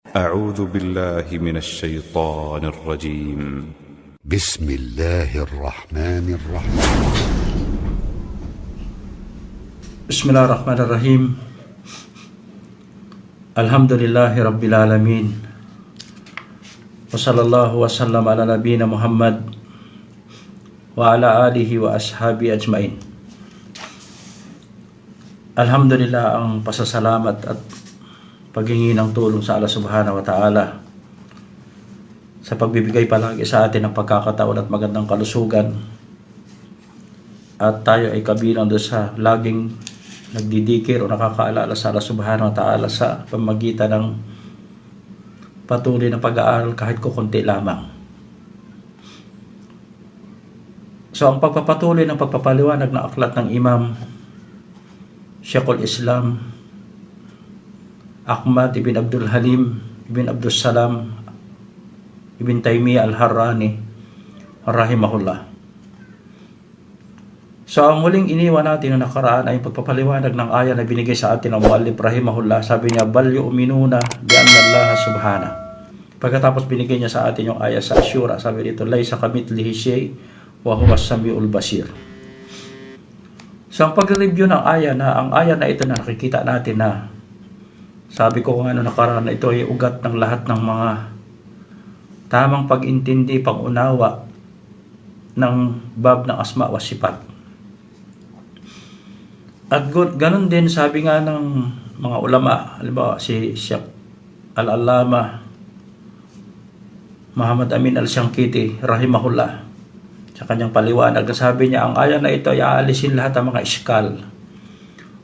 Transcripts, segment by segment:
أعوذ بالله من الشيطان الرجيم. بسم الله الرحمن الرحيم. بسم الله الرحمن الرحيم. الحمد لله رب العالمين. وصلى الله وسلم على نبينا محمد وعلى آله وأصحابه أجمعين. Alhamdulillah, ang pasasalamat at paghingi ng tulong sa Allah Subhanahu wa Ta'ala sa pagbibigay palagi sa atin ng pagkakataon at magandang kalusugan, at tayo ay kabilang doon sa laging nagdidikir o nakakaalala sa Allah Subhanahu wa Ta'ala sa pamamagitan ng patuloy na pag-aaral kahit kukunti lamang. So ang pagpapatuloy ng pagpapaliwanag ng aklat ng Imam Sheikhul Islam Ahmad ibn Abdul Halim ibn Abdul Salam ibn Taymiyyah al-Harrani rahimahullah. So ang huling iniwan natin na nakaraan ay pagpapaliwanag ng aya na binigay sa atin ng muallif rahimahullah. Sabi niya, bal yu'minuna bi anna Allah subhanahu. Pagkatapos binigay niya sa atin yung aya sa Asyura, sabi dito, laysa kamithlihi shay wa huwa as-sami'ul basir. So ang pag-review ng aya ang aya na ito na nakikita natin na sabi ko kung ano nakaraan na ito ay ugat ng lahat ng mga tamang pag-intindi, pang-unawa ng bab ng asma wa sifat. At ganun din sabi nga ng mga ulama, halimbawa si Sheikh Al-Allama Muhammad Amin Al-Shankiti rahimahullah, sa kanyang paliwanag, sabi niya ang aya na ito ay aalisin lahat ng mga iskal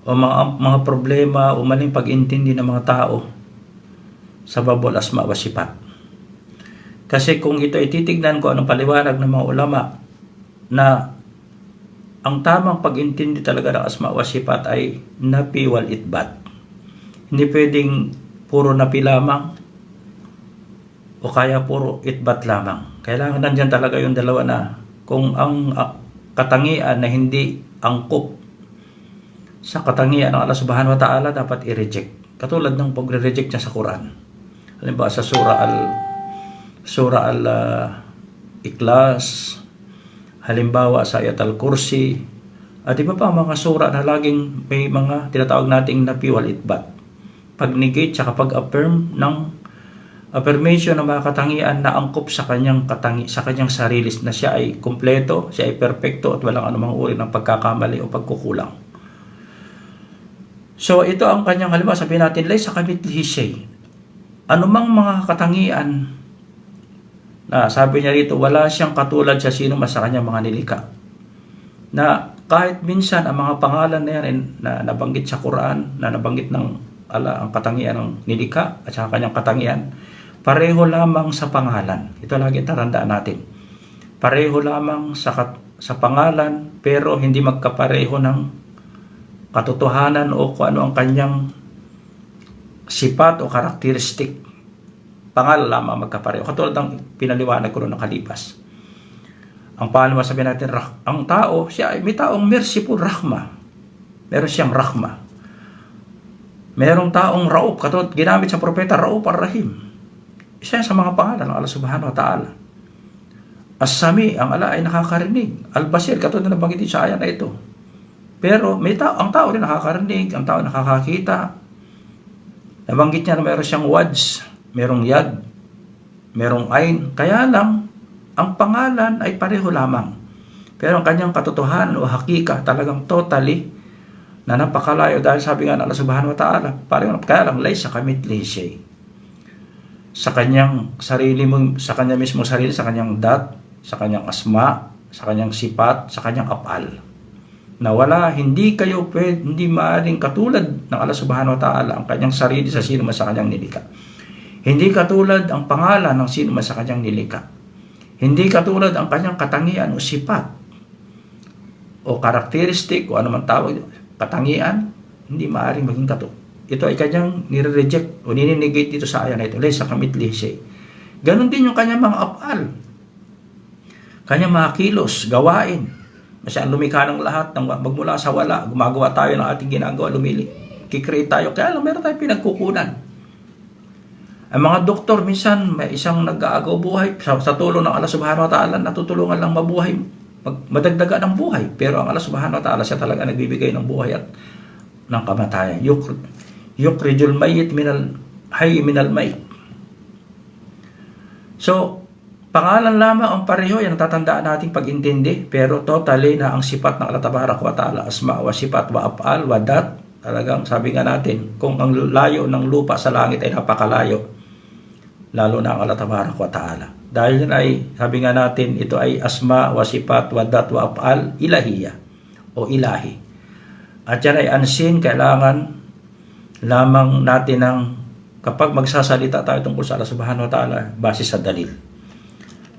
o mga problema o maling pag-intindi ng mga tao sa babul asma wa sifat. Kasi kung ito ay titignan ko anong paliwanag ng mga ulama na ang tamang pag-intindi talaga ng asma wa sifat ay napi wal itbat. Hindi pwedeng puro napi lamang o kaya puro itbat lamang. Kailangan nandiyan talaga yung dalawa na kung ang katangian na hindi angkop sa katangian ng Allah Subhanahu wa Ta'ala dapat i-reject. Katulad ng pagre-reject niya sa Quran. Halimbawa sa Surah Al-Ikhlas, halimbawa sa Ayat Al-Kursi, at iba pa mga sura na laging may mga tinatawag nating napi wal itbat. Pag-negate at pag-affirm ng affirmation ng mga katangian na angkop sa kanyang sarili na siya ay kumpleto, siya ay perpekto at walang anumang uri ng pagkakamali o pagkukulang. So ito ang kanyang halimbawa, sabihin natin laysa kamithlihi shay. Anumang mga katangian na sabi niya rito, wala siyang katulad sa sino man sa kanyang mga nilikha. Na kahit minsan ang mga pangalan na yan na nabanggit sa Quran, na nabanggit ng Allah ang katangian ng nilikha at sa kanyang katangian, pareho lamang sa pangalan. Ito lagi tatandaan natin. Pareho lamang sa pangalan, pero hindi magkapareho ng katotohanan o kung ano ang kanyang sifat o karakteristik. Pangalan lamang magkapareho. Katulad ng pinaliwanag ko noong nakalipas. Ang pangalawa sabihin natin, ang tao, siya ay may taong merciful rahma. Meron siyang rahma. Merong taong Rauf, katulad ginamit sa propeta Rauf ar-Rahim. Isa sa mga pangalan ng Allah Subhanahu wa Ta'ala. As-Sami, ang Allah ay nakakarinig. Al-Basir, katulad na nabanggit sa aya na ito. Pero ang tao rin nakakarinig, ang tao nakakakita. Nabanggit niya na meron siyang wads, merong yad, merong ain. Kaya lang, ang pangalan ay pareho lamang. Pero ang kanyang katotohanan o hakika talagang totally na napakalayo, dahil sabi nga ng Allah Subhanahu wa Ta'ala, pareho, kaya lang laysa kamithlihi shay. Sa kanyang sarili mo, sa kanya mismo sarili, sa kanyang dat, sa kanyang asma, sa kanyang sifat, sa kanyang apal. Na wala, hindi maaaring katulad ng Allah Subhanahu wa Ta'ala ang kanyang sarili sa sino man sa kanyang nilikha. Hindi katulad ang pangalan ng sino man sa kanyang nilikha. Hindi katulad ang kanyang katangian o sifat o karakteristik o ano man tawag, katangian, hindi maaaring maging katulad. Ito ay kanyang nire-reject o nininegate dito sa aya na ito. Laysa kamithlihi shay. Ganon din yung kanyang mga apal. Kanyang mga kilos, gawain. Siya ang lumikha ng lahat, magmula sa wala, gumagawa tayo ng ating ginagawa, kikreate tayo. Kaya lang meron tayong pinagkukunan. Ang mga doktor, minsan may isang nag-aagaw buhay. Sa tulong ng Allah subhanahu wa ta'ala, natutulungan lang mabuhay, madagdagan ng buhay. Pero ang Allah subhanahu wa ta'ala, siya talaga nagbibigay ng buhay at ng kamatayan. Yukrijul mayit minal hayy minal mayit. So, pangalan lamang ang pareho, yan tatandaan nating pag-intindi, pero totally na ang sifat ng Allah tabarak wa ta'ala, asma wa sifat wa af'al wa dat, talagang sabi nga natin, kung ang layo ng lupa sa langit ay napakalayo, lalo na ang Allah tabarak wa ta'ala. Dahil yan ay, sabi nga natin, ito ay asma wa sifat wa dat wa af'al ilahiyya o ilahi. At yan ay unseen, kailangan lamang natin ng kapag magsasalita tayo tungkol sa Allah subhanahu wa ta'ala, base sa dalil.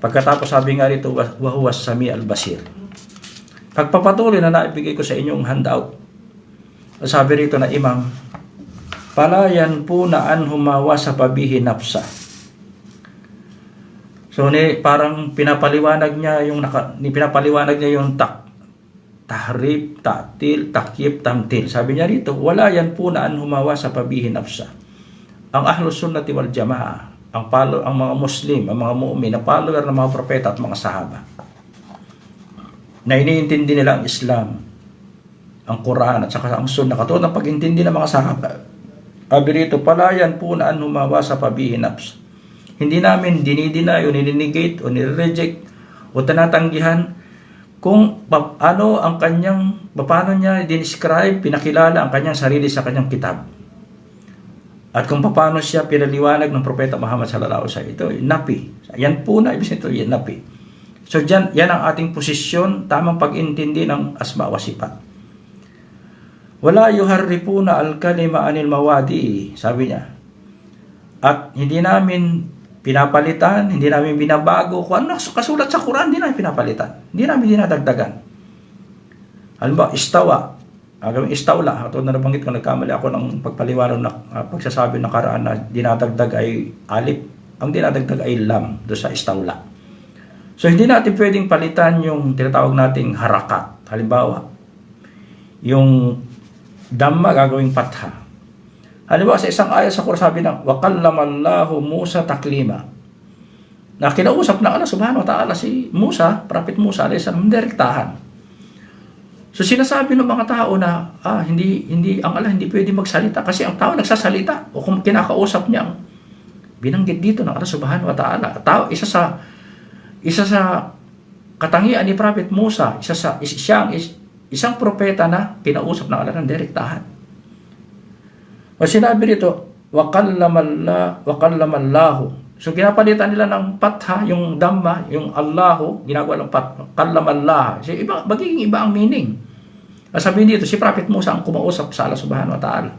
Pagkatapos sabi nga rito, wa huwa as-sami' al-basir. Pagpapatuloy na naibigay ko sa inyong handout, sabi rito na Imam, palayan po na an humawa sa pabihi nafsa. So parang pinapaliwanag niya yung tahrib, ta'til, takyib, tamtil. Sabi niya rito, wala yan po na an humawa sa pabihi nafsa. Ang Ahlus Sunnati wal Jamaa, ang mga Muslim, ang mga mu'min, na follower ng mga propeta at mga sahaba, na iniintindi nila ang Islam, ang Quran at saka ang Sunnah, katulad ng pag-intindi ng mga sahaba. Sabi rito, palayan po na an humawa sa pabihi nafsa. Hindi namin dinideny o nininegate o nireject o tinatanggihan kung paano niya dinescribe, pinakilala ang kanyang sarili sa kanyang kitab. At kung paano siya pinaliwanag ng Propeta Muhammad sallallahu alaihi wasallam, ito, napi. Yan po na, ibig nito, yan napi. So, yan ang ating posisyon, tamang pag-intindi ng asma wa sifat. Wala yuharrifuna al-kalima anil mawadi, sabi niya. At hindi namin pinapalitan, hindi namin binabago. Kung ano kasulat sa Quran, hindi namin pinapalitan. Hindi namin dinadagdagan. Halimbawa, istawa. Gawing istawla, ito na nabanggit ko, nagkamali ako ng pagpaliwanag na pagsasabi ng karaan na dinadagdag ay alif, ang dinadagdag ay lam do sa istawla. So hindi natin pwedeng palitan yung tinatawag nating harakat. Halimbawa, yung dhamma gagawing patha. Halimbawa sa isang ayat sa Quran sabi ng wa kallamallahu Musa taklima. Na kinausap na Allah subhanahu wa ta'ala si Musa, Prophet Musa alayhis salam, direktahan. So sinasabi ng mga tao na hindi ang Allah hindi pwede magsalita kasi ang tao nagsasalita o kung kinakausap niya, binanggit dito ng Allah subhanahu wa ta'ala. Tao, isa sa katangian ni Prophet Musa, isang propeta na kinausap ng Allah ng direktahan. O sinabi dito, wa kallamallahu. So kinapalitan nila ng patha, yung dhamma, yung Allahu, ginagawa ng kallamallah. So magiging iba ang meaning. Sabihin dito, si Prophet Musa ang kumausap sa Allah subhanahu wa ta'ala.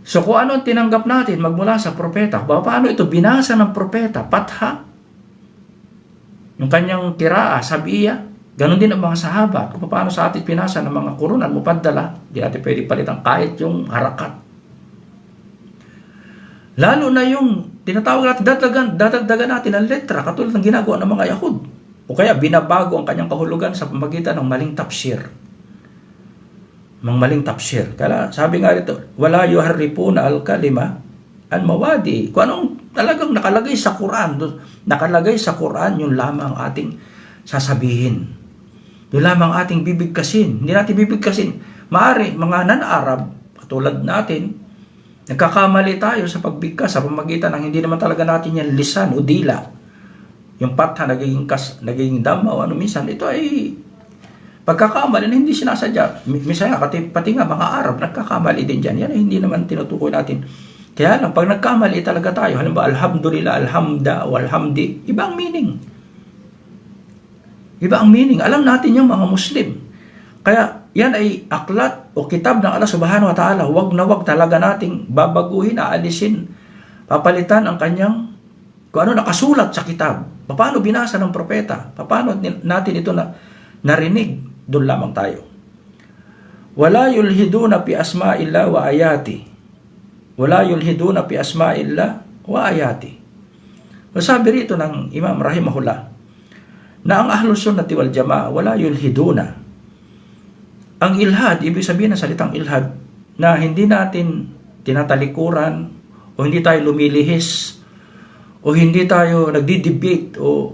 So kung ano ang tinanggap natin magmula sa propeta, paano ito binasa ng propeta, patha, yung kanyang kiraa, sabiya, ganun din ang mga sahaba. Kung paano sa atin pinasa ng mga kurunan, mupaddala, di natin pwede palitan kahit yung harakat. Lalo na yung tinatawag natin, dadagdagan natin ang letra, katulad ng ginagawa ng mga Yahud. O kaya binabago ang kanyang kahulugan sa pamagitan ng maling tafsir. Maling tafsir. Kaya sabi nga rito, wala yuharrifuna al-kalima an mawadi. Kung anong talagang nakalagay sa Quran, yun lamang ating sasabihin. Yun lamang ating bibigkasin. Hindi natin bibigkasin. Maaari, mga non-Arab, katulad natin, nagkakamali tayo sa pagbigkas sa pamagitan ng hindi naman talaga natin yan lisan o dila. Yung patha naging dhamma o ano minsan, ito ay pagkakamali na hindi sinasadya. Minsan pati nga mga Arab nagkakamali din dyan. Yan ay hindi naman tinutukoy natin. Kaya lang, pag nagkamali talaga tayo, halimbawa alhamdulillah, alhamda o alhamdi, iba ang meaning. Iba ang meaning. Alam natin yung mga Muslim. Kaya yan ay aklat o kitab ng Allah subhanahu wa ta'ala. Wag na wag talaga nating babaguhin, aalisin, papalitan ang kanyang kung ano nakasulat sa kitab. Paano binasa ng propeta? Paano natin ito narinig? Doon lamang tayo. Wala yulhiduna fi asma'illah wa ayati. Wala yulhiduna fi asma'illah wa ayati. Sabi rito ng Imam rahimahullah na ang Ahlus Sunnati wal Jamaa wala yulhiduna. Ang ilhad, ibig sabihin ng salitang ilhad, na hindi natin tinatalikuran o o hindi tayo lumilihis, o hindi tayo nagdi-debate, o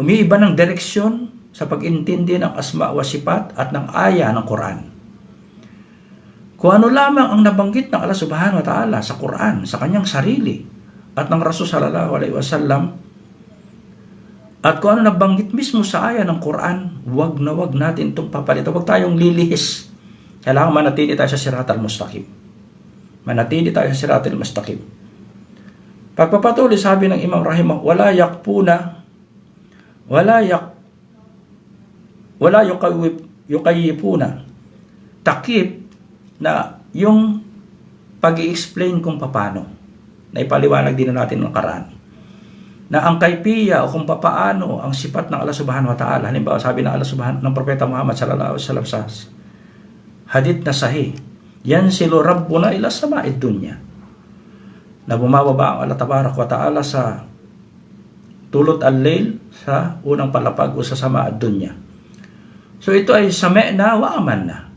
umiiba ng direksyon sa pag-intindi ng asma wa sifat at ng aya ng Quran. Kung ano lamang ang nabanggit ng Allah subhanahu wa ta'ala sa Quran, sa kanyang sarili, at ng Rasul sallallahu alaihi wasallam, at kung ano nabanggit mismo sa aya ng Quran, wag na wag natin itong papalitan. Wag tayong lilihis. Kailangan manatili tayo sa siratal mustaqim. Manatili tayo sa siratal mustaqim. Pagpapatuloy, sabi ng Imam Rahimah, wala yukayyipuna. Takip na yung pag-i-explain kung paano. Na ipaliwanag din natin ng Quran. Na ang kaypiya o kung paano ang sifat ng Allah subhanahu wa ta'ala. Halimbawa, sabi ng Allah subhanahu ng Propeta Muhammad sallallahu alaihi wasallam sa hadith na sahih, yansilu rabbuna ila sama'id dunya. Na bumababa ang Allah tabarak wa ta'ala sa tulot al-layl sa unang palapag o sa sama'id dunya. So ito ay sami'na wa amanna.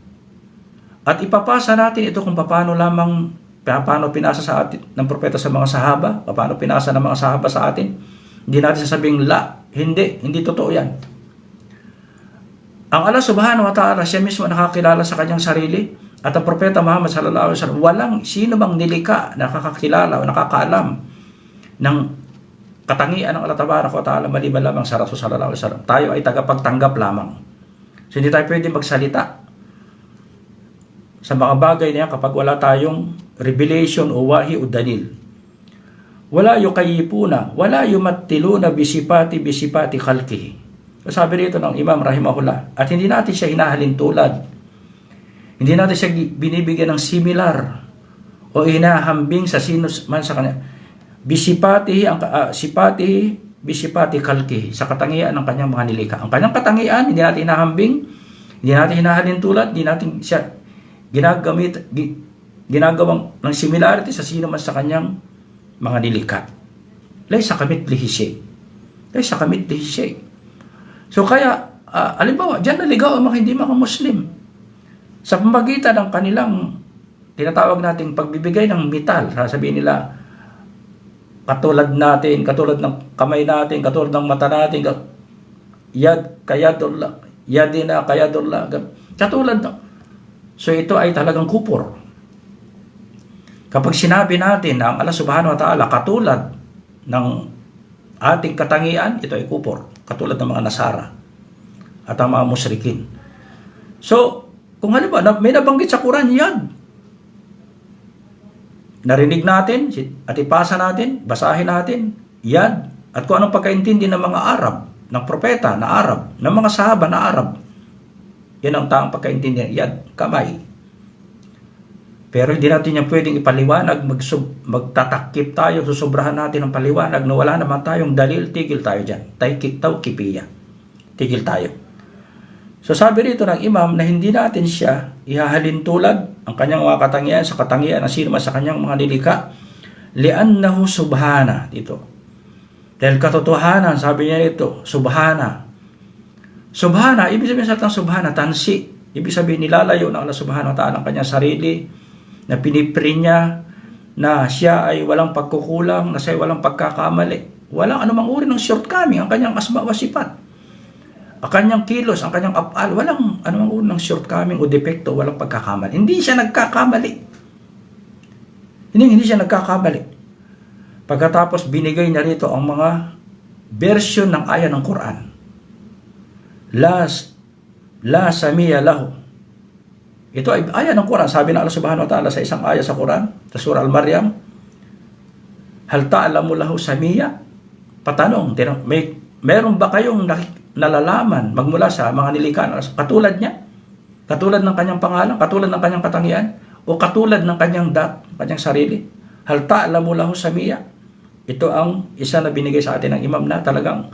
At ipapasa natin ito kung paano lamang, paano pinasa sa atin ng propeta sa mga sahaba, paano pinasa ng mga sahaba sa atin. Hindi natin sasabing hindi totoo yan. Ang Allah subhanahu wa ta'ala, siya mismo nakakilala sa kanyang sarili, at ang propeta Muhammad sallallahu alaihi wasallam, walang sino bang nilika nakakakilala o nakakaalam ng katangian ng Allah tabarak wa ta'ala maliban lamang sa Rasul sallallahu alaihi wasallam. Tayo ay tagapagtanggap lamang. So hindi tayo pwede magsalita sa mga bagay na yan kapag wala tayong revelation o wahi o dalil. Wala yukayyipuna, wala yumattiluna bisipati khalqihi. Sabi rito ng Imam Rahimahullah, at hindi natin siya hinahalin tulad. Hindi natin siya binibigyan ng similar o hinahambing sa sino man sa kanya. Bisipati khalqihi, sa katangian ng kanyang mga nilikha. Ang kanyang katangian, hindi natin hinahambing, hindi natin hinahalin tulad, hindi natin siya ginagawang ng similarity sa sino man sa kanyang mga nilikha. Laysa kamithlihi shay. Laysa kamithlihi shay. So kaya, halimbawa, diyan naligaw ang mga hindi mga Muslim. Sa pamagitan ng kanilang tinatawag nating pagbibigay ng metal, sasabihin nila, katulad natin, katulad ng kamay natin, katulad ng mata natin, yadina kayadullah, katulad ng. So ito ay talagang kupor. Kapag sinabi natin na ang Allah subhanahu wa ta'ala katulad ng ating katangian, ito ay kupor. Katulad ng mga Nasara at ang mga musyrikin. So, kung halimbawa, may nabanggit sa Quran, yan. Narinig natin at ipasa natin, basahin natin, yan. At kung anong pagkaintindi ng mga Arab, ng propeta na Arab, ng mga sahaba na Arab, yan ang taong pagkaintindi, yan, kamay. Pero hindi natin yan pwedeng ipaliwanag, magtatakip tayo, susobrahan natin ang paliwanag na wala naman tayong dalil, tigil tayo dyan. Tawkipiya. Tigil tayo. So sabi rito ng Imam na hindi natin siya ihahalin tulad ang kanyang mga katangian sa katangian ng sino man sa kanyang mga nilikha, li'annahu subhana, dito. Dahil katotohanan, sabi niya dito, subhana. Subhana, ibig sabihin sa subhana, tansi. Ibig sabihin nilalayo ng Allah subhanahu wa ta'ala ang kanyang sarili, na pinipri niya, na siya ay walang pagkukulang, na siya ay walang pagkakamali. Walang anumang uri ng shortcoming ang kanyang asma wa sifat. Ang kanyang kilos, ang kanyang af'al, walang anumang uri ng shortcoming o depekto, walang pagkakamali. Hindi siya nagkakamali. Hindi siya nagkakamali. Pagkatapos binigay niya rito ang mga version ng aya ng Quran. La samiya lahu. Ito ay aya ng Quran. Sabi ng Allah subhanahu wa ta'ala sa isang aya sa Quran, sa surah Al-Maryam, hal ta'lamu lahu samiya? Patanong, meron ba kayong nalalaman magmula sa mga nilikha katulad niya? Katulad ng kanyang pangalan? Katulad ng kanyang katangian? O katulad ng kanyang kanyang sarili? Hal ta'lamu lahu samiya? Ito ang isa na binigay sa atin ng Imam na talagang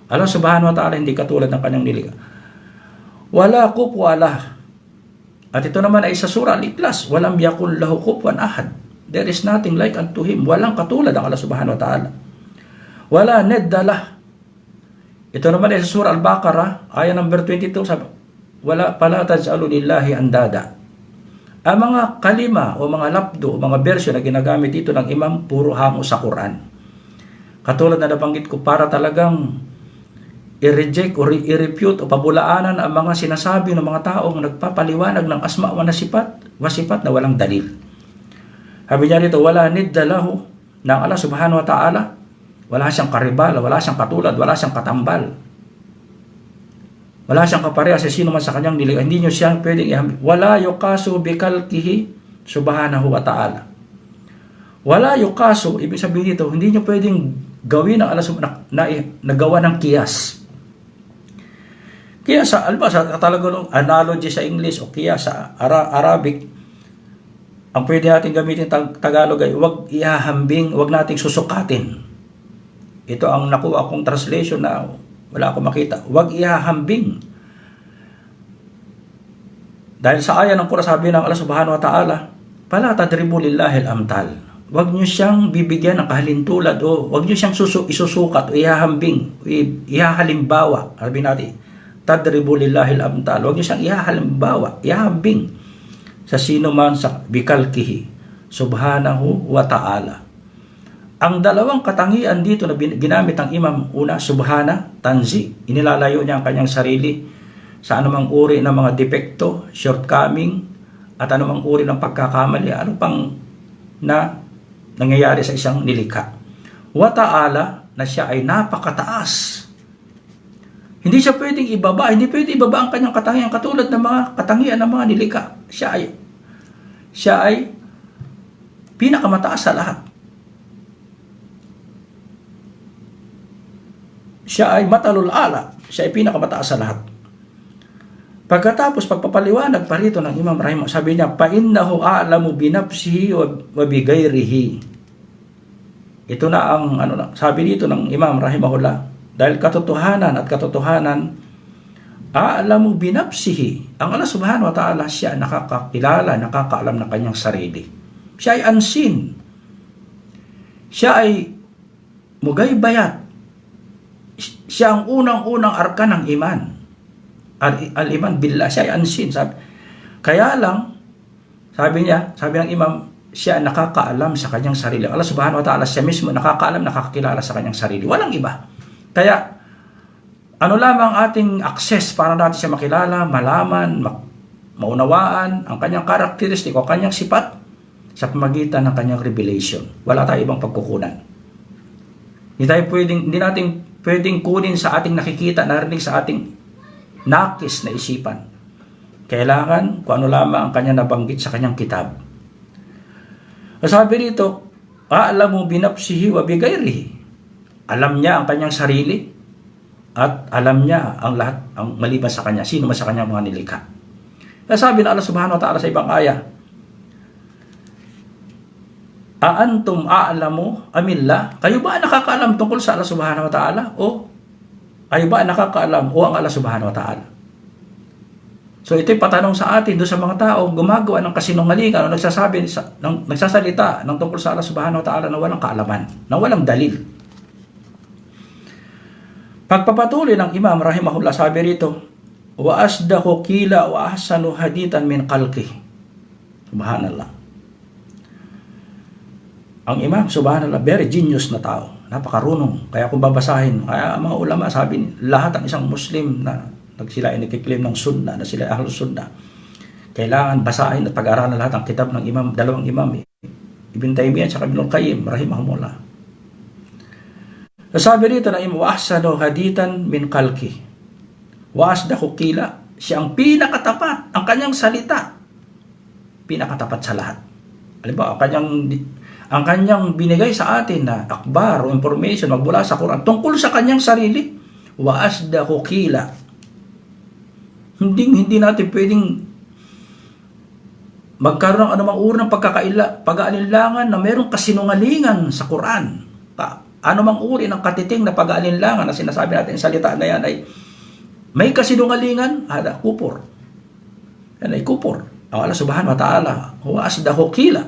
Allah subhanahu wa ta'ala hindi katulad ng kanyang nilikha. Wala kufuwan lah. At ito naman ay sa surah Al-Ikhlas, walam yakul lahu kufuwan ahad. There is nothing like unto him. Walang katulad ang Allah subhanahu wa ta'ala. Wala neddalah. Ito naman ay sa surah Al-Baqarah, ayah number 22, sabi, wala pala taj'alu lillahi andada. Ang mga kalima o mga labdo o mga bersyon na ginagamit dito ng imam, puro hango sa Quran. Katulad na nabanggit ko, para talagang i-reject o i-refute o pabulaanan ang mga sinasabi ng mga taong nagpapaliwanag ng asma wa sifat na walang dalil. Sabi niya dito, wala nidda lahu, na Allah subhanahu wa ta'ala, wala siyang karibal, wala siyang katulad, wala siyang katambal. Wala siyang kapareha sa sino man sa kanyang nilikha. Hindi nyo siya pwedeng ihambi. Wala yukasu bikalkihi subhanahu wa ta'ala. Wala yukasu, ibig sabihin dito, hindi nyo pwedeng gawin ang Allah na gawa ng kiyas. Kaya sa talagang analogy sa English o kaya sa Arabic, ang pwede natin gamitin Tagalog ay huwag ihahambing, huwag nating susukatin. Ito ang nakuha kong translation na wala akong makita. Huwag ihahambing. Dahil sa aya ng Quran sabi ng Allah subhanahu wa ta'ala, pala tadribu lillahi al-amtal. Huwag nyo siyang bibigyan ng kahalintulad o huwag nyo siyang isusukat o ihahambing, ihahalimbawa. Sabi natin, tadribu lillahi al-amtal. Huwag nyo siyang ihahalimbawa, ihahambing sa sino man sa bikalkihi subhanahu wa ta'ala. Ang dalawang katangian dito na ginamit ng imam, una, subhana, tanzi, inilalayo niya ang kanyang sarili sa anumang uri ng mga depekto, shortcoming, at anumang uri ng pagkakamali, ano pang na nangyayari sa isang nilikha. Wa ta'ala, na siya ay napakataas. Hindi siya pwedeng ibaba, hindi pwedeng ibaba ang kanyang katangian katulad ng mga katangian ng mga nilikha. Siya ay pinakamataas sa lahat. Siya ay matalul ala. Siya ay pinakamataas sa lahat. Pagkatapos, pagpapaliwanag pa rito ng Imam Rahimahullah, sabi niya, فَإِنَّهُ أَعْلَمُ بِنَفْسِهِ وَبِغَيْرِهِ. Ito na ang sabi dito ng Imam Rahimahullah. Dahil katotohanan at katotohanan, a'lamu binafsihi. Ang Allah subhanahu wa ta'ala, siya nakakakilala, nakakaalam ng kanyang sarili. Siya ay unseen. Siya ay mugaybayat. Siya ang unang-unang arkan ng iman. Al-iman billah, siya ay unseen. Kaya lang, sabi ng imam, siya nakakaalam sa kanyang sarili. Allah subhanahu wa ta'ala, siya mismo nakakaalam, nakakakilala sa kanyang sarili. Walang iba. Kaya, ano lamang ating access para natin siya makilala, malaman, maunawaan ang kanyang karakteristik o kanyang sifat sa pamagitan ng kanyang revelation. Wala tayong ibang pagkukunan. Hindi natin pwedeng kunin sa ating nakikita, narinig sa ating nakis na isipan. Kailangan kung ano lamang ang kanyang nabanggit sa kanyang kitab. Sabi rito, a'lamu binafsihi wa bigayrihi. Alam niya ang kanyang sarili at alam niya ang lahat, ang maliban sa kanya, sino man sa kanyang mga nilikha. Sabi na Allah subhanahu wa ta'ala sa ibang aya, aantum a'lamu amillah? Kayo ba nakakaalam tungkol sa Allah subhanahu wa ta'ala? O kayo ba nakakaalam o ang Allah subhanahu wa ta'ala? So ito'y patanong sa atin doon sa mga tao gumagawa ng kasinungalingan o nagsasalita ng tungkol sa Allah subhanahu wa ta'ala na walang kaalaman, na walang dalil. Pagpapatuloy ng Imam Rahimahullah, sabi rito, wa asdaqu qila wa ahsanu haditan min khalqi. Subhanallah. Ang Imam, subhanallah, very genius na tao, napakarunong. Kaya kung babasahin, kaya ang mga ulama sabi, lahat ng isang Muslim na sila ay nagkiklaim ng sunnah, na sila ay ahlus sunnah, kailangan basahin at pag-aralan lahat ang kitab ng imam, dalawang imam, Ibn Taymiyyah at Ibn Qayyim rahimahumullah. Sabi rito na wa ahsanu haditan min khalqi wa asdaqu qila, siya ang pinakatapat, ang kanyang salita pinakatapat sa lahat. Halimbawa, ang kanyang binigay sa atin na akbar o information magmula sa Quran tungkol sa kanyang sarili, wa asdaqu qila. Hindi natin pwedeng magkaroon ng anumang uri ng pag-aalinlangan na mayroong kasinungalingan sa Quran. Anumang uri ng katiting na pag-aalinlangan na sinasabi natin sa salita na yan ay may kasinungalingan, ada kupor. Yan ay kupor. Ang Allah subhanahu wa ta'ala, huwa asdahu qila.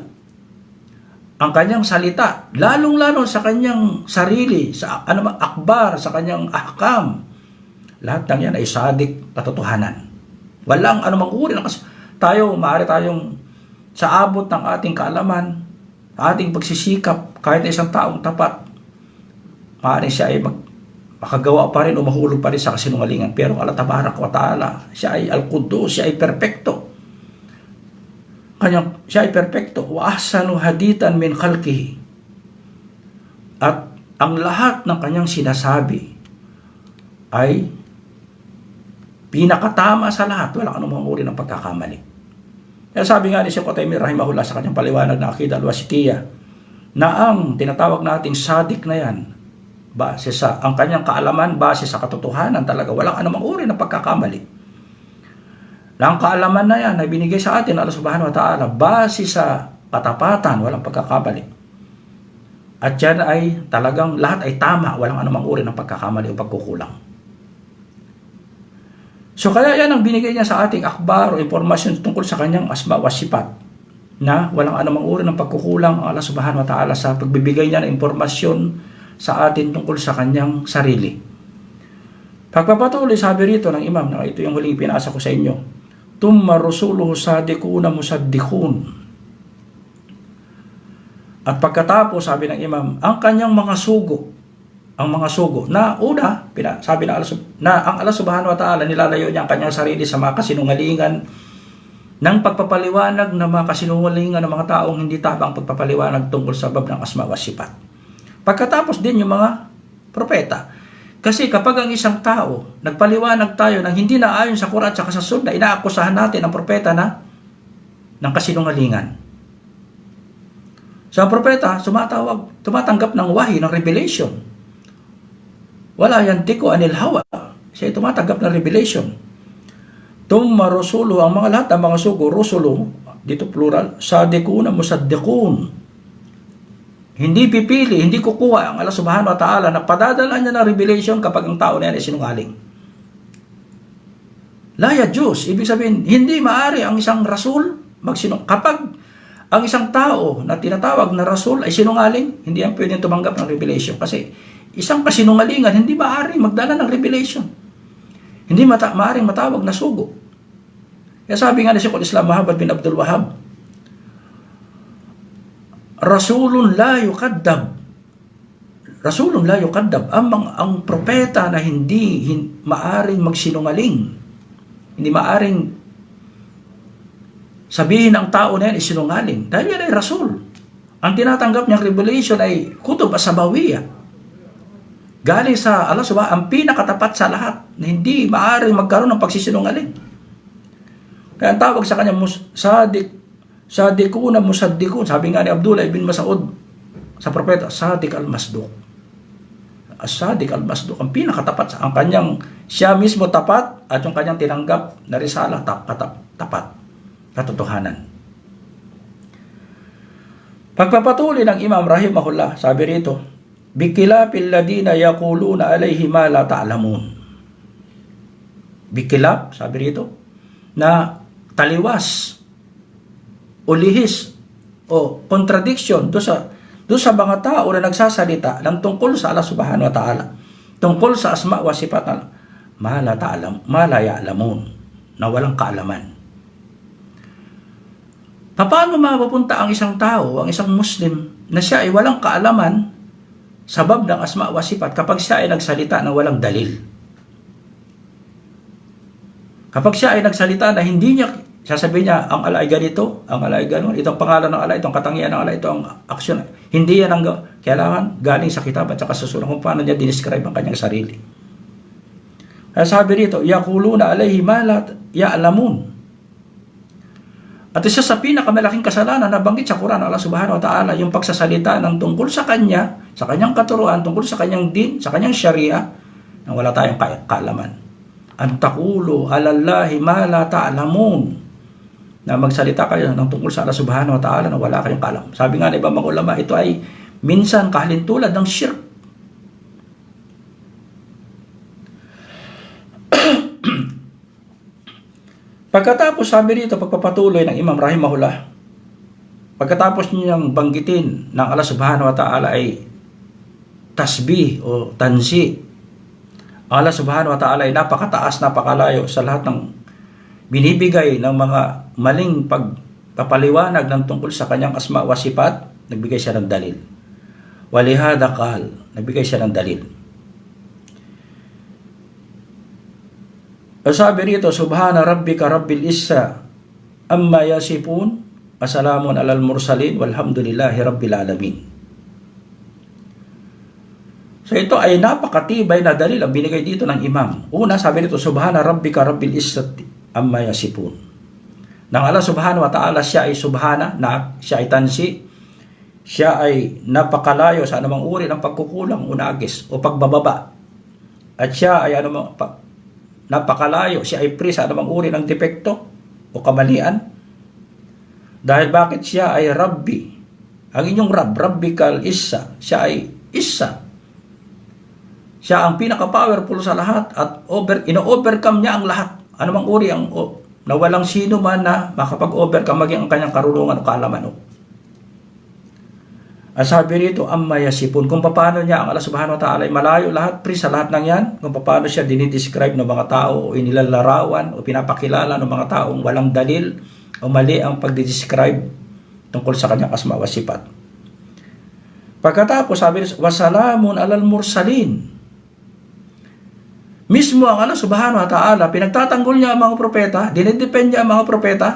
Ang kanyang salita, lalong-lalo sa kanyang sarili, sa anumang akbar, sa kanyang ahkam, lahat ng yan ay sadik katotohanan. Walang anumang uri ng maaari tayong sa abot ng ating kaalaman, ating pagsisikap, kahit isang taong tapat, maaaring siya ay makagawa pa rin o mahulog pa rin sa kasinungalingan. Pero Allah Tabarak wa Ta'ala, siya ay Al-Quddus, siya ay perpekto. Siya ay perpekto. Wa ahsanu haditan min khalqihi. At ang lahat ng kanyang sinasabi ay pinakatama sa lahat. Walang anumang uri ng pagkakamali. Kaya sabi nga ni Shaykh Uthaymeen rahimahullah sa kanyang paliwanag na Aqidah al-Wasitiyah, na ang tinatawag nating sadik na yan, base sa ang kanyang kaalaman, base sa katotohanan talaga, walang anumang uri ng pagkakamali. Na ang kaalaman na yan ay binigay sa atin Allah Subhanahu wa Ta'ala base sa katapatan, walang pagkakamali. At yan ay talagang lahat ay tama, walang anumang uri ng pagkakamali o pagkukulang. So kaya yan ang binigay niya sa ating akhbar o impormasyon tungkol sa kanyang asma wa sifat, na walang anumang uri ng pagkukulang ang Allah Subhanahu wa Ta'ala sa pagbibigay niya ng impormasyon sa atin tungkol sa kanyang sarili. Pagpapatuloy, sabi rito ng imam, na ito yung huling pinasa ko sa inyo, tumma rusuluhu sadiquna musaddiqun. At pagkatapos, sabi ng imam, ang kanyang mga sugo, na una, sabi na ang Allah Subhanahu wa Ta'ala, nilalayo niya ang kanyang sarili sa mga kasinungalingan ng pagpapaliwanag ng mga kasinungalingan ng mga taong hindi tama ang pagpapaliwanag tungkol sa bab ng asma wa sifat. Pagkatapos din yung mga propeta. Kasi kapag ang isang tao, nagpaliwanag tayo ng hindi na ayon sa Quran at sa Sunnah, inaakusahan natin ang propeta na ng kasinungalingan. So ang propeta, tumatanggap ng wahi, ng revelation. Wala yantiku anil hawa. Siya tumatanggap ng revelation. Tumma rusulu, ang mga lahat ng mga sugo, rusulu, dito plural, sadiquna musaddiqun. Hindi pipili, hindi kukuha ang Allah Subhanahu wa Ta'ala na padadala niya ng revelation kapag ang tao na yan ay sinungaling. La yajuz, ibig sabihin, hindi maaari ang isang rasul kapag ang isang tao na tinatawag na rasul ay sinungaling, hindi yan pwedeng tumanggap ng revelation. Kasi isang kasinungalingan, hindi maaari magdala ng revelation. Hindi maaring matawag na sugo. Kaya sabi nga ni Shaykhul Islam Muhammad bin Abdul Wahhab, Rasulun la yukaddab. Rasulun la yukaddab. Ang propeta na hindi maaring magsinungaling. Hindi maaring sabihin ng tao na yan is sinungaling. Dahil yan ay rasul. Ang tinatanggap niyang revelation ay kutub as-samawiyah. Galing sa Allah Subhanahu, ang pinakatapat sa lahat na hindi maaring magkaroon ng pagsisinungaling. Kaya ang tawag sa kanya Sadiquna musaddiqun. Sabi nga ni Abdullah ibn Mas'ud sa propeta, Sadiq al-Masduq. As-Sadiq al-Masduq, ang pinakatapat, ang kanyang, siya mismo tapat at yung kanyang tinanggap na risala tapat, katotohanan. Pagpapatuloy ng Imam rahimahullah, sabi rito, bikilapil ladina yaquluna alayhi ma la ta'lamun. Bikilap, sabi rito, na taliwas o lihis o contradiction do sa mga tao na nagsasalita ng tungkol sa Allah Subhanahu wa Ta'ala, tungkol sa asma wa sifat na ma la ya'lamun, na walang kaalaman. Paano mapupunta ang isang tao, ang isang Muslim, na siya ay walang kaalaman sa bab ng asma wa sifat kapag siya ay nagsalita ng walang dalil? Kapag siya ay nagsalita na hindi niya, sasabihin niya, ang Allah ay ganito, ang Allah ay gano'n, itong pangalan ng Allah, itong katangian ng Allah, itong aksyon. Hindi yan ang kailangan galing sa kitab at saka sa surah kung paano niya dinescribe ang kanyang sarili. Kaya sabi rito, yaquluna alayhi ma la ya'lamun. At isa sa pinakamalaking kasalanan na banggit sa Quran, Allah Subhanahu wa Ta'ala, yung pagsasalita ng tungkol sa kanya, sa kanyang katuruan, tungkol sa kanyang din, sa kanyang sharia, na wala tayong kaalaman. An taqulu alallahi ma la ta'lamun. Na magsalita kayo ng tungkol sa Allah Subhanahu wa Ta'ala na wala kayong kalam. Sabi nga ng ibang mga ulama, ito ay minsan kahalintulad ng shirk. Pagkatapos, sabi rito, pagpapatuloy ng Imam rahimahullah, pagkatapos niyang banggitin ng Allah Subhanahu wa Ta'ala ay tasbih o tansi. Allah Subhanahu wa Ta'ala ay napakataas, napakalayo sa lahat ng binibigay ng mga maling papaliwanag ng tungkol sa kanyang asma wa sifat, nagbigay siya ng dalil. Walihada qal, nagbigay siya ng dalil. Sabi rito, Subhana rabbika rabbil izza amma yasifun, wasalamun alal mursalin, walhamdulillahi rabbil alamin. So ito ay napakatibay na dalil ang binigay dito ng imam. Una, sabi nito, Subhana rabbika rabbil izzati amma yasifun. Nang Allah subhanahu wa ta'ala, siya ay subhana, na siya ay tansi, siya ay napakalayo sa anumang uri ng pagkukulang, unagis o pagbababa. At siya ay napakalayo, siya ay free sa anumang uri ng depekto o kamalian. Dahil bakit siya ay Rabbi? Ang inyong Rabbikal Isa, siya ay Isa. Siya ang pinaka-powerful sa lahat at ino-overcome niya ang lahat. Anumang uri na walang sino man na makapag-overcome maging ang kanyang karunungan o kaalaman. Ang sabi rito, amma yasifun, kung paano niya ang Allah subhanahu wa ta'ala ay malayo lahat, free sa lahat ng yan, kung paano siya dinidescribe ng mga tao o inilalarawan o pinapakilala ng mga taong walang dalil o mali ang pagdidescribe tungkol sa kanyang asma wa sifat. Pagkatapos sabi rito, wasalamun alal mursalin. Mismo ang Allah subhanahu wa ta'ala, pinagtatanggol niya ang mga propeta, dinidepend niya ang mga propeta.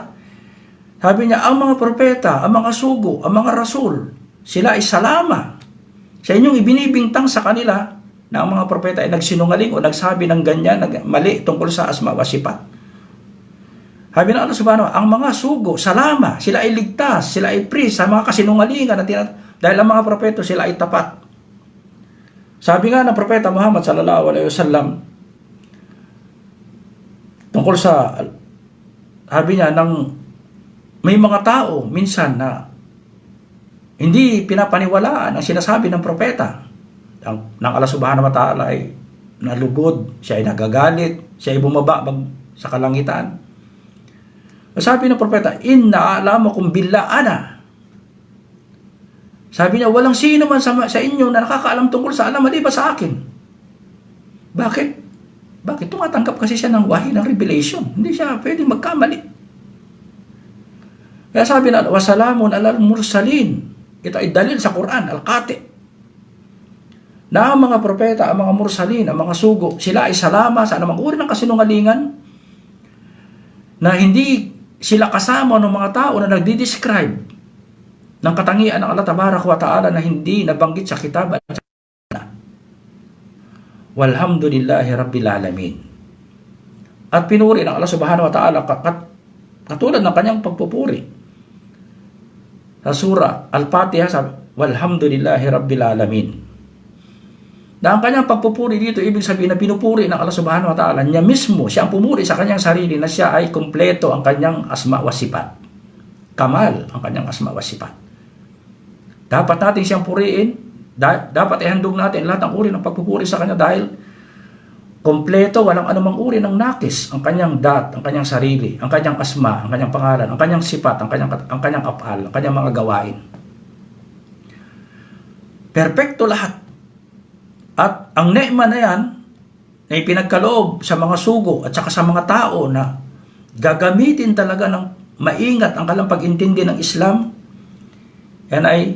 Sabi niya, ang mga propeta, ang mga sugo, ang mga rasul, sila ay salama sa inyong ibinibintang sa kanila na ang mga propeta ay nagsinungaling o nagsabi ng ganyan, mali tungkol sa asma wa sifat. Sabi ng Allah subhanahu wa ta'ala, ang mga sugo, salama, sila ay ligtas, sila ay free sa mga kasinungalingan dahil ang mga propeta sila ay tapat. Sabi nga ng propeta Muhammad sallallahu alaihi wasallam, tungkol sa, sabi niya, may mga tao minsan na hindi pinapaniwalaan ang sinasabi ng propeta. Ng Allah subhanahu wa ta'ala ay nalugod, siya ay nagagalit, siya ay bumaba sa kalangitan. Sabi ng propeta, inna a'lamukum billah ana. Sabi niya, walang sino man sa inyo na nakakaalam tungkol sa Allah maliban sa akin. Bakit? Bakit? Tumatanggap kasi siya ng wahi ng revelation. Hindi siya pwedeng magkamali. Kaya sabi na, wasalamun alal mursalin. Ito ay dalil sa Quran, al-Qati. Na ang mga propeta, ang mga mursalin, ang mga sugo, sila ay salama sa anumang uri ng kasinungalingan na hindi sila kasama ng mga tao na nagdi-describe ng katangian ng Allah Tabaraka wa Ta'ala na hindi nabanggit sa kitab at sa walhamdulillahi rabbil alamin. At pinuri ng Allah subhanahu wa ta'ala katulad ng kanyang pagpupuri. Sa surah Al-Fatiha sabi, walhamdulillahi rabbil alamin. Na ang kanyang pagpupuri dito, ibig sabihin na pinupuri ng Allah subhanahu wa ta'ala niya mismo, siya ang pumuri sa kanyang sarili na siya ay kumpleto ang kanyang asma wa sifat. Kamal ang kanyang asma wa sifat. Dapat natin siyang puriin. Dapat ihandog natin lahat ng uri ng pagpupuri sa kanya dahil kompleto, walang anumang uri ng nakis ang kanyang ang kanyang sarili, ang kanyang asma, ang kanyang pangalan, ang kanyang sifat, ang kanyang apal, ang kanyang mga gawain. Perpekto lahat. At ang ne'ma na yan na ipinagkaloob sa mga sugo at saka sa mga tao na gagamitin talaga ng maingat ang kanilang pag-intindi ng Islam, yan ay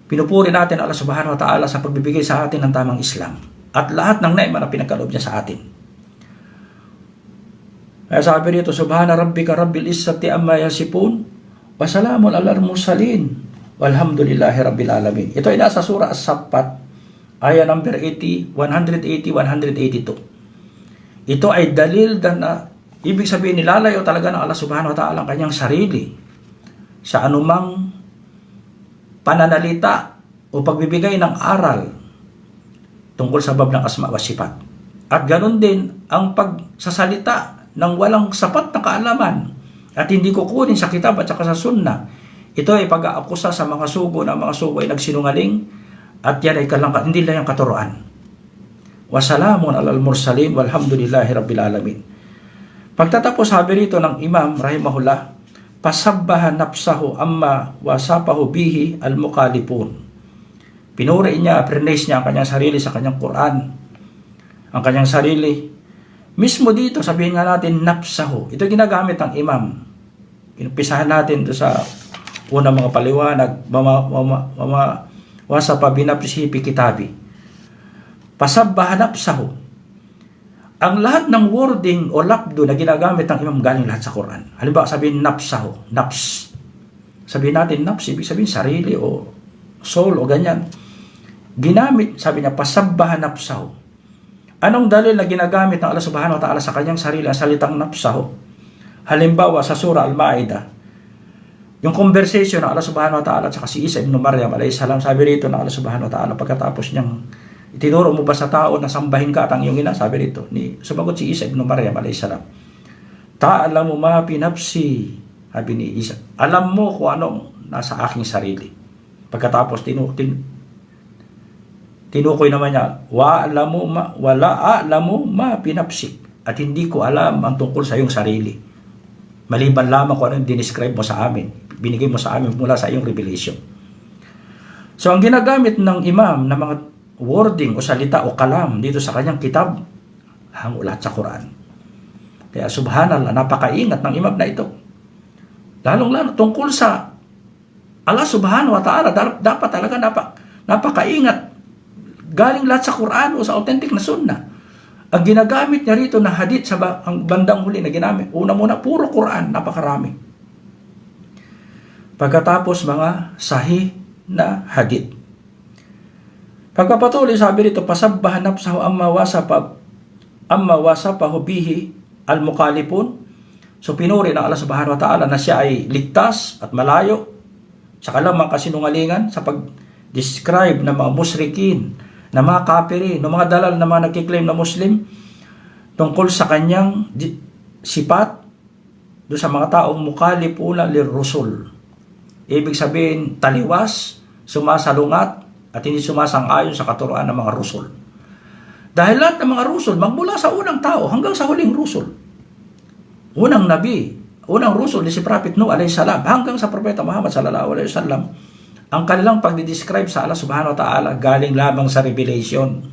pinupuri natin Allah subhanahu wa ta'ala sa pagbibigay sa atin ng tamang Islam. At lahat ng naima na pinagkaloob niya sa atin. Kaya sabi rito, Subhana rabbika rabbil izzati amma yasifun, wa salamun alal mursalin, walhamdulillahi rabbil alamin. Ito ay nasa surah As-Saffat, aya number 180, 182. Ito ay dalil na ibig sabihin nilalayo talaga ng Allah subhanahu wa ta'ala ang kanyang sarili sa anumang pananalita o pagbibigay ng aral tungkol sa bab ng asma wa sifat. At ganun din ang pagsasalita ng walang sapat na kaalaman at hindi kukunin sa kitab at saka sa sunnah. Ito ay pag-aakusa sa mga sugo na mga sugo ay nagsinungaling at yan ay hindi lang yung katuroan. Wasalamun alal mursalin walhamdulillahi rabbil alamin. Pagtatapos sabi rito ng Imam rahimahullah, pasabbaha nafsahu amma wasapahu bihi al-muqalipun. Pinuri niya, praise niya ang kanyang sarili sa kanyang Quran. Ang kanyang sarili. Mismo dito, sabihin nga natin, nafsahu. Ito ginagamit ng imam. Inumpisahan natin to sa unang mga paliwanag, wasa pa binapsihi kitabi. Pasabbaha nafsahu. Ang lahat ng wording o labdo na ginagamit ng imam galing lahat sa Quran. Halimbawa, sabihin nafsahu, nafs. Sabihin natin nafs, ibig sabihin sarili o soul o ganyan. Ginamit, sabi niya, pasabbaha nafsahu. Anong dalil na ginagamit ng Allah subhanahu wa ta'ala sa kanyang sarili ang salitang nafsahu? Halimbawa, sa surah Al-Ma'idah, yung conversation ng Allah subhanahu wa ta'ala at saka si Isa ibn Maryam alayhi salam, sabi rito ng Allah subhanahu wa ta'ala pagkatapos niyang itinuro mo ba sa tao na sambahin ka at ang iyong ina? Sabi rito, sumagot si Isa ibn Maryam alayhi salam, ta'alamu ma fi nafsi, sabi ni Isa, alam mo kung anong nasa aking sarili. Pagkatapos tinukoy naman niya, wala a'lamu ma fi nafsik, at hindi ko alam ang tungkol sa iyong sarili. Maliban lamang kung anong dinescribe mo sa amin, binigay mo sa amin mula sa iyong revelation. So ang ginagamit ng imam na mga wording o salita o kalam dito sa kanyang kitab, ang ulat sa Quran. Kaya subhanallah, napakaingat ng imam na ito. Lalong-lalo tungkol sa Allah subhanahu wa ta'ala, dapat talaga napakaingat. Galing lahat sa Quran o sa authentic na sunnah. Ang ginagamit niya rito na hadith sa ang bandang huli na ginamit, una-muna, puro Quran, napakarami. Pagkatapos mga sahih na hadith. Pagkapatuloy, sabi rito, pasabbaha nafsahu amma wasafahu bihi al-mukalipun. So pinuri ng Allah subhanahu wa ta'ala na siya ay ligtas at malayo sa kalamang kasinungalingan sa pag-describe ng mga musyrikin, na mga kafiri, ng mga dalal na mga nagkiklaim na Muslim tungkol sa kanyang sipat do sa mga taong mukalipuna lirrusul. Ibig sabihin, taliwas, sumasalungat, at hindi sumasang-ayon sa katuruan ng mga rusul. Dahil lahat ng mga rusul, magmula sa unang tao hanggang sa huling rusul. Unang nabi, unang rusul ni si Prophet Nuh alayhi salam hanggang sa Propeta Muhammad sallallahu alayhi wasallam, ang kanilang pagdidescribe sa Allah subhanahu wa ta'ala galing lamang sa revelation.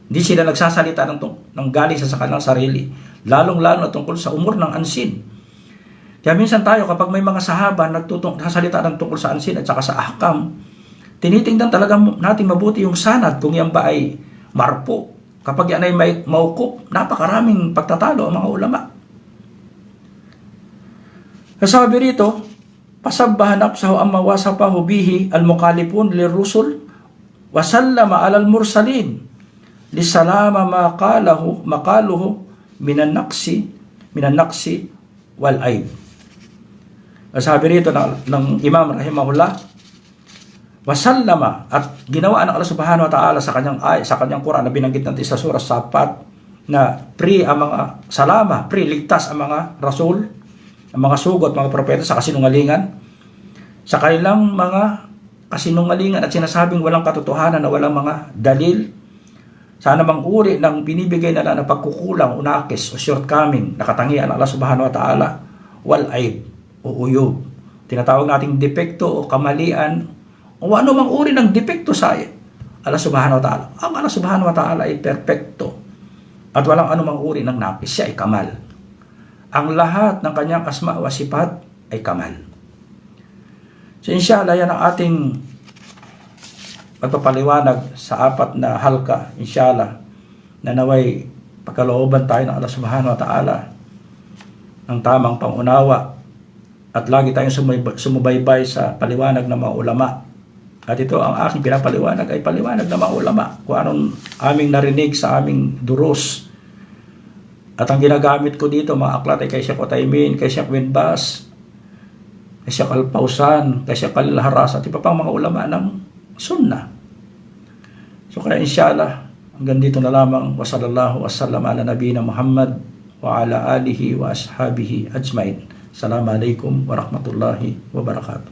Hindi sila nagsasalita ng galing sa kanilang sarili. Lalong-lalo na tungkol sa umur ng ansin. Kaya minsan tayo, kapag may mga sahaba nagsasalita ng tungkol sa ansin at saka sa ahkam, tinitingnan talaga natin mabuti yung sanad kung yan ba ay marpo. Kapag yan ay may maukup, napakaraming pagtatalo ang mga ulama. Sabi rito, pasabbaha nafsahu amma wasafahu bihi al-mukalipun lirrusul wa sallama alal mursalin lisalama maqaluhu minan naqsi wal aib. Sabi rito ng Imam rahimahullah, wasallama, at ginawa ng Allah subhanahu wa ta'ala sa kanyang Quran na binanggit natin sa surah Safat na ang mga salama, ligtas ang mga rasul, ang mga sugot, mga propeta sa kasinungalingan, sa kanilang mga kasinungalingan at sinasabing walang katotohanan na walang mga dalil, sana mang uri ng binibigay nila na pagkukulang, unakis o shortcoming na katangian ng Allah subhanahu wa ta'ala, wal aib o uyub, tinatawag nating depekto o kamalian o ano mang uri ng depekto sa Allah subhanahu wa ta'ala. Ang Allah subhanahu wa ta'ala ay perfecto at walang anumang uri ng napis, siya ay kamal. Ang lahat ng kanyang asma wa sifat ay kamal. So inshallah, yan ang ating pagpapaliwanag sa apat na halka, inshallah, na naway pagkalooban tayo ng Allah subhanahu wa ta'ala ng tamang pangunawa at lagi tayong sumubaybay sa paliwanag ng mga ulama. At ito ang aking pinapaliwanag ay paliwanag ng mga ulama kung anong aming narinig sa aming duros. At ang ginagamit ko dito, mga aklat, ay kay Sheikh Uthaymin, kay Sheikh Bin Baz, kay Sheikh Al-Fawzan, kay Sheikh Al-Haras, at iba pang mga ulama ng sunnah. So kaya inshallah, hanggang dito na lamang. Wa sallallahu wasallam ala nabiyina Muhammad wa ala alihi wa ashabihi ajmain. Assalamu alaikum warahmatullahi wabarakatuh.